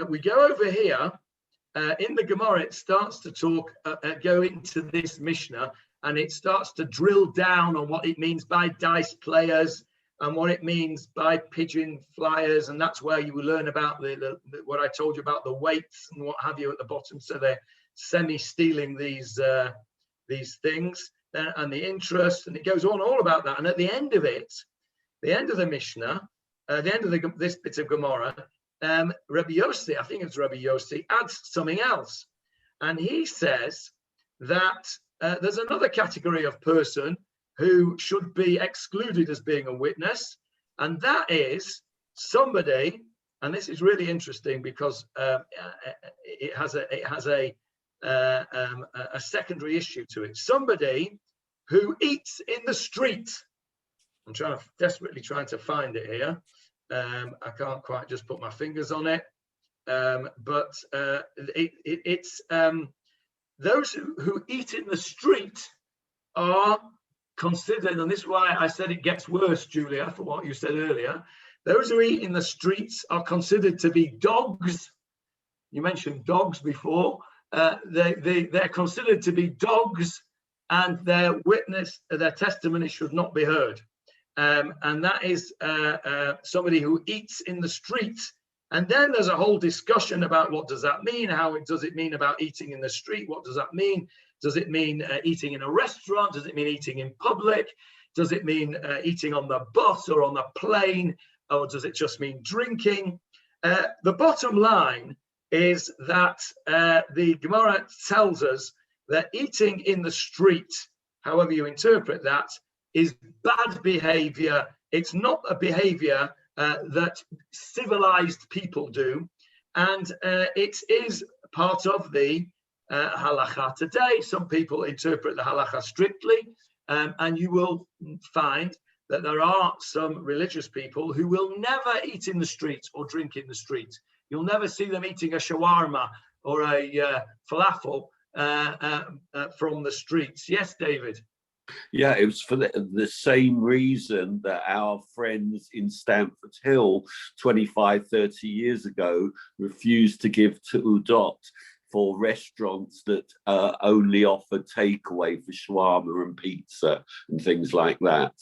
We go over here in the Gemarah. It starts to talk, go into this Mishnah, and it starts to drill down on what it means by dice players and what it means by pigeon flyers, and that's where you will learn about the what I told you about the weights and what have you at the bottom. So they're semi-stealing these things and the interest, and it goes on all about that. And at the end of it, the end of the Mishnah, the end of this bit of Gemarah, Rabbi Yossi, I think it's Rabbi Yossi, adds something else, and he says that there's another category of person who should be excluded as being a witness, and that is somebody, and this is really interesting because it has a secondary issue to it. Somebody who eats in the street. I'm desperately trying to find it here. I can't quite just put my fingers on it, but it's those who eat in the street are considered, and this is why I said it gets worse, Julia, for what you said earlier. Those who eat in the streets are considered to be dogs. You mentioned dogs before. They're considered to be dogs and their testimony should not be heard. And that is somebody who eats in the street. And then there's a whole discussion about what does that mean? How does it mean about eating in the street? What does that mean? Does it mean eating in a restaurant? Does it mean eating in public? Does it mean eating on the bus or on the plane? Or does it just mean drinking? The bottom line is that the Gemarah tells us that eating in the street, however you interpret that, is bad behavior. It's not a behavior that civilized people do. And it is part of the Halacha today. Some people interpret the Halacha strictly, and you will find that there are some religious people who will never eat in the street or drink in the street. You'll never see them eating a shawarma or a falafel from the streets. Yes, David? Yeah, it was for the same reason that our friends in Stamford Hill 25, 30 years ago refused to give Udot for restaurants that only offered takeaway for shawarma and pizza and things like that.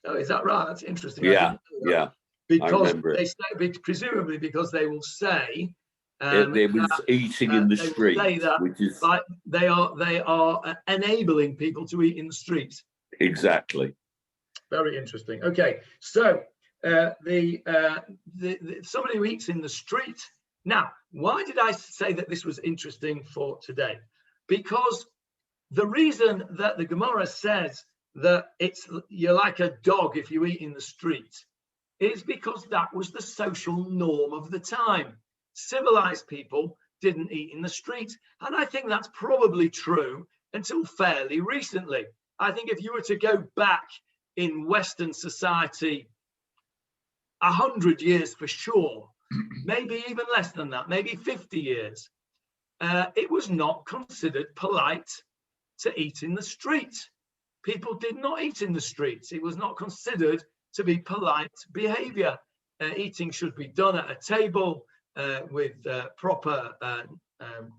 Oh, is that right? That's interesting. Yeah, yeah. Because they say, presumably because they will say it was eating in the street, which is like they are enabling people to eat in the street. Exactly. Very interesting. Okay, so somebody who eats in the street. Now, why did I say that this was interesting for today? Because the reason that the Gemarah says that you're like a dog if you eat in the street is because that was the social norm of the time. Civilized people didn't eat in the street. And I think that's probably true until fairly recently. I think if you were to go back in Western society 100 years for sure, maybe even less than that, maybe 50 years, it was not considered polite to eat in the street. People did not eat in the streets. It was not considered to be polite behavior. Eating should be done at a table with proper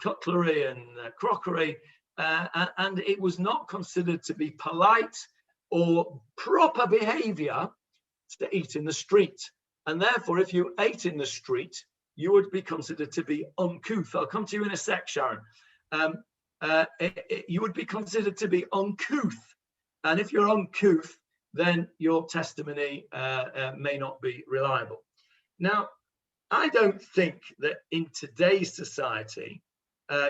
cutlery and crockery, and it was not considered to be polite or proper behavior to eat in the street. And therefore, if you ate in the street, you would be considered to be uncouth. I'll come to you in a sec, Sharon. You would be considered to be uncouth. And if you're uncouth, then your testimony may not be reliable. Now, I don't think that in today's society,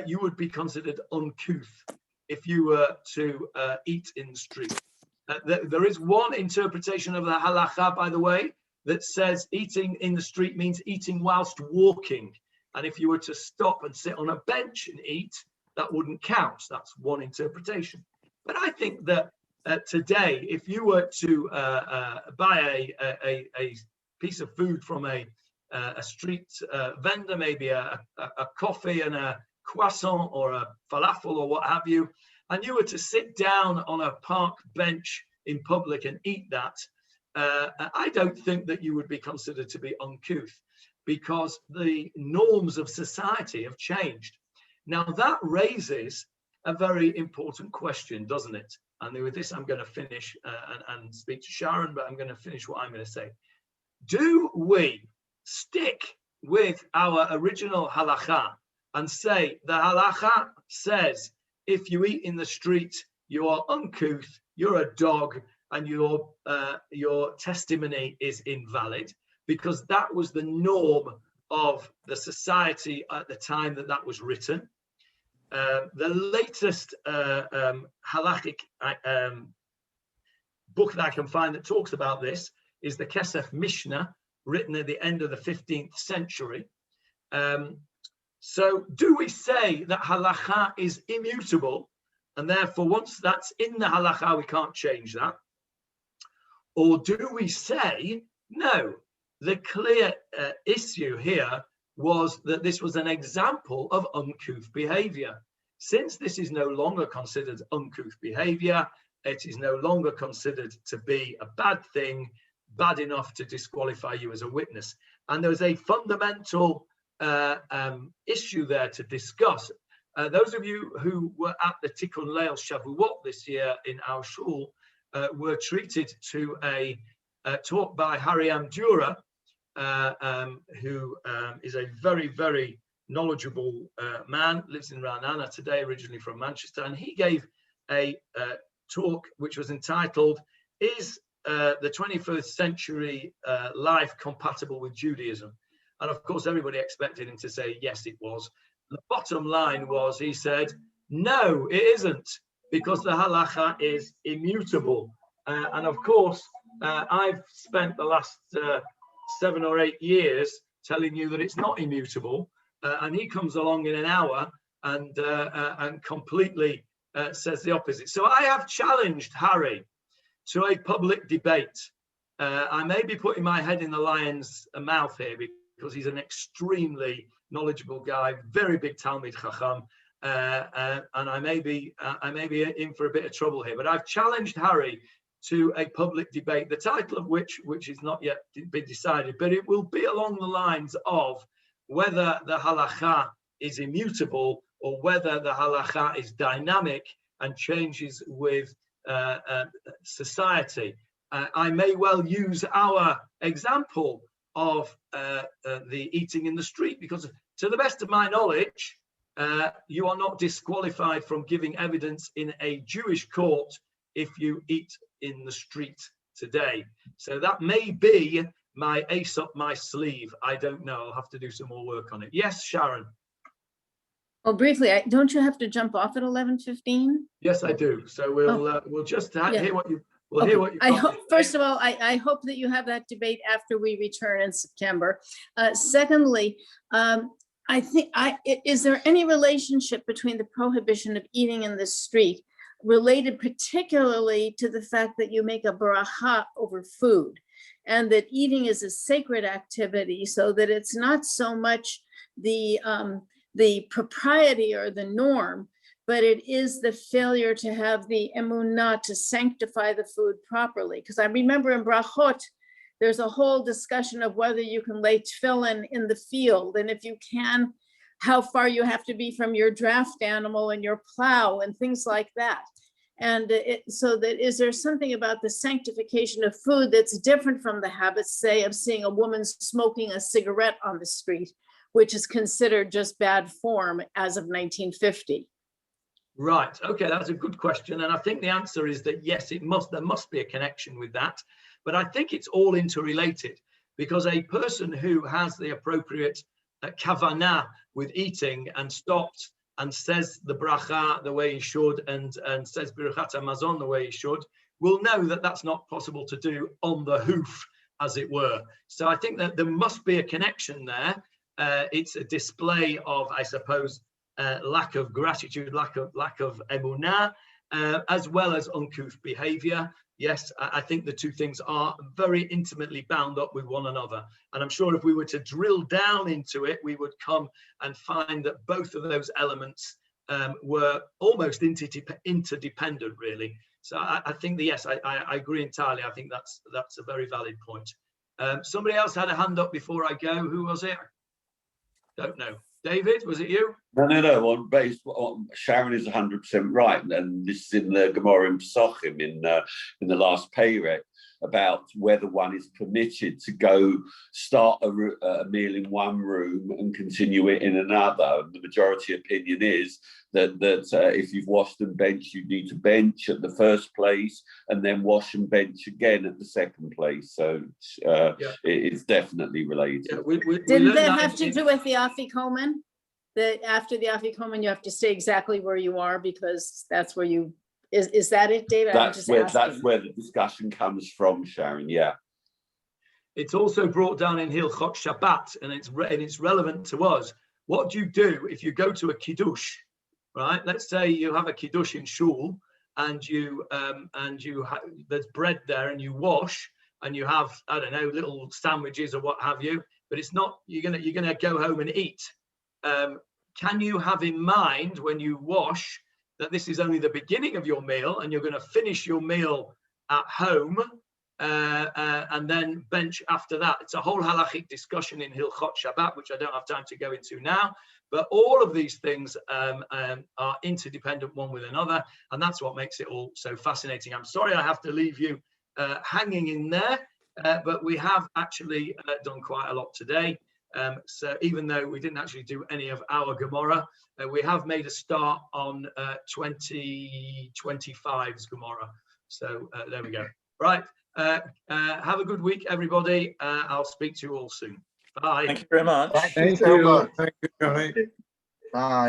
you would be considered uncouth if you were to eat in the street. There is one interpretation of the Halacha, by the way, that says eating in the street means eating whilst walking. And if you were to stop and sit on a bench and eat, that wouldn't count. That's one interpretation. But I think that today, if you were to buy a piece of food from a street vendor, maybe a coffee and a croissant or a falafel or what have you, and you were to sit down on a park bench in public and eat that, I don't think that you would be considered to be uncouth, because the norms of society have changed. Now that raises a very important question, doesn't it? And with this, I'm going to finish and speak to Sharon, but I'm going to finish what I'm going to say. Do we stick with our original halacha and say the halacha says if you eat in the street, you are uncouth, you're a dog, and your testimony is invalid, because that was the norm of the society at the time that was written? The latest halachic book that I can find that talks about this is the Kesef Mishnah, written at the end of the 15th century. So do we say that halacha is immutable, and therefore once that's in the halacha, we can't change that? Or do we say, no, the clear issue here was that this was an example of uncouth behavior. Since this is no longer considered uncouth behavior, it is no longer considered to be a bad thing, bad enough to disqualify you as a witness. And there's a fundamental issue there to discuss. Those of you who were at the Tikkun Leil Shavuot this year in our shul were treated to a talk by Harry Amdura, who is a very, very knowledgeable man, lives in Ra'anana today, originally from Manchester, and he gave a talk which was entitled, "Is the 21st century life compatible with Judaism?" And of course, everybody expected him to say, yes, it was. The bottom line was, he said, no, it isn't, because the halacha is immutable. And of course, I've spent the last 7 or 8 years telling you that it's not immutable. And he comes along in an hour and completely says the opposite. So I have challenged Harry to a public debate. I may be putting my head in the lion's mouth here because he's an extremely knowledgeable guy, very big Talmid Chacham, and I may be in for a bit of trouble here. But I've challenged Harry to a public debate, the title of which is not yet been decided, but it will be along the lines of whether the halacha is immutable or whether the halacha is dynamic and changes with society. I may well use our example of the eating in the street, because to the best of my knowledge, you are not disqualified from giving evidence in a Jewish court if you eat in the street today. So that may be my ace up my sleeve. I don't know. I'll have to do some more work on it. Yes, Sharon. Well, briefly, don't you have to jump off at 11:15? Yes, I do. So we'll just hear what you. We'll Okay. hear what you. I hope, first of all, I hope that you have that debate after we return in September. Secondly, is there any relationship between the prohibition of eating in the street related particularly to the fact that you make a bracha over food, and that eating is a sacred activity, so that it's not so much the propriety or the norm, but it is the failure to have the emunah to sanctify the food properly? Because I remember in brachot, there's a whole discussion of whether you can lay tefillin in the field, and if you can, how far you have to be from your draft animal and your plow and things like that. And so that, is there something about the sanctification of food that's different from the habits, say, of seeing a woman smoking a cigarette on the street, which is considered just bad form as of 1950? Right. Okay, that's a good question, and I think the answer is that yes, there must be a connection with that, but I think it's all interrelated, because a person who has the appropriate kavanah with eating and stops and says the bracha the way he should and says birachat hamazon the way he should, will know that that's not possible to do on the hoof, as it were. So I think that there must be a connection there. It's a display of, I suppose, lack of gratitude, lack of emunah, as well as uncouth behavior. Yes, I think the two things are very intimately bound up with one another. And I'm sure if we were to drill down into it, we would come and find that both of those elements were almost interdependent, really. So I think that, yes, I agree entirely. I think that's a very valid point. Somebody else had a hand up before I go. Who was it? Don't know. David, was it you? No. Sharon is 100% right, and this is in the Gemarah in Pesachim in the last Perek, about whether one is permitted to go start a meal in one room and continue it in another. And the majority opinion is that if you've washed and benched, you need to bench at the first place and then wash and bench again at the second place. So it is definitely related. Yeah, Didn't that have to do with the afikomen? That after the afikomen, you have to stay exactly where you are, because that's where you is that it, David? That's where the discussion comes from, Sharon. Yeah. It's also brought down in Hilchot Shabbat, and it's relevant to us. What do you do if you go to a kiddush, right? Let's say you have a kiddush in shul, and there's bread there, and you wash, and you have, I don't know, little sandwiches or what have you. But it's not, you're gonna go home and eat. Can you have in mind when you wash that this is only the beginning of your meal and you're going to finish your meal at home, and then bench after that. It's a whole halachic discussion in Hilchot Shabbat, which I don't have time to go into now. But all of these things are interdependent one with another, and that's what makes it all so fascinating. I'm sorry I have to leave you hanging in there, but we have actually done quite a lot today. So even though we didn't actually do any of our Gemarah, we have made a start on 2025's Gemarah. So there we go. Right. Have a good week, everybody. I'll speak to you all soon. Bye. Thank you very much. Thank you. Thank you, Johnny. Bye.